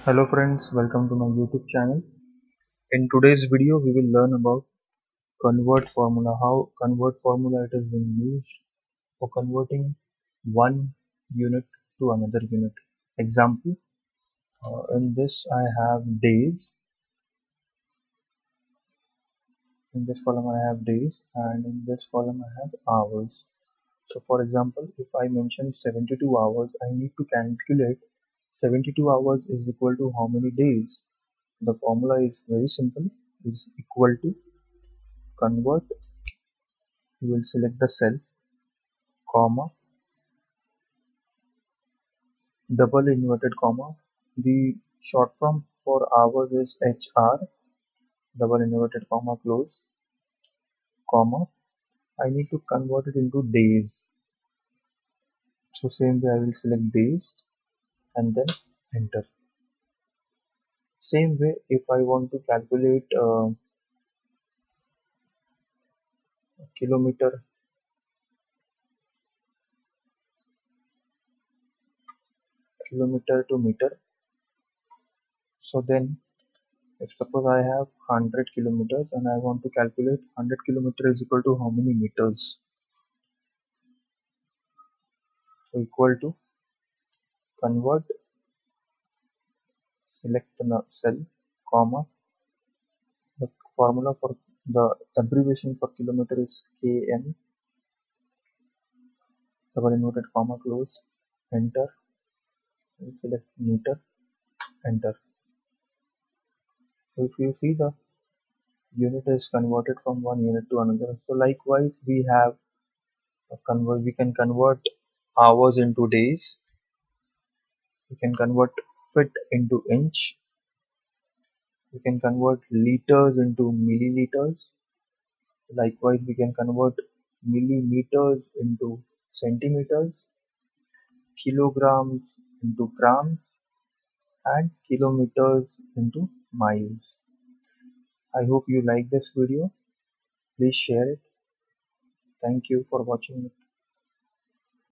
Hello friends, welcome to my YouTube channel. In today's video, we will learn about convert formula, how convert formula it is being used for converting one unit to another unit. Example, in this I have days, in this column I have days and in this column I have hours. So for example, if I mention 72 hours, I need to calculate 72 hours is equal to how many days. The formula is very simple, is equal to convert. You will select the cell, comma, double inverted comma. The short form for hours is HR, double inverted comma, close, comma. I need to convert it into days. So same way I will select days and then enter. Same way if I want to calculate kilometer to meter. So then if suppose I have 100 kilometers and I want to calculate 100 kilometer is equal to how many meters. So equal to convert, select the cell, comma. The formula for the abbreviation for kilometer is km, double inverted comma, close, enter. We select meter, enter. So if you see, the unit is converted from one unit to another. So likewise we have we can convert hours into days. We can convert feet into inch. We can convert liters into milliliters. Likewise, we can convert millimeters into centimeters, kilograms into grams, and kilometers into miles. I hope you like this video. Please share it. Thank you for watching it.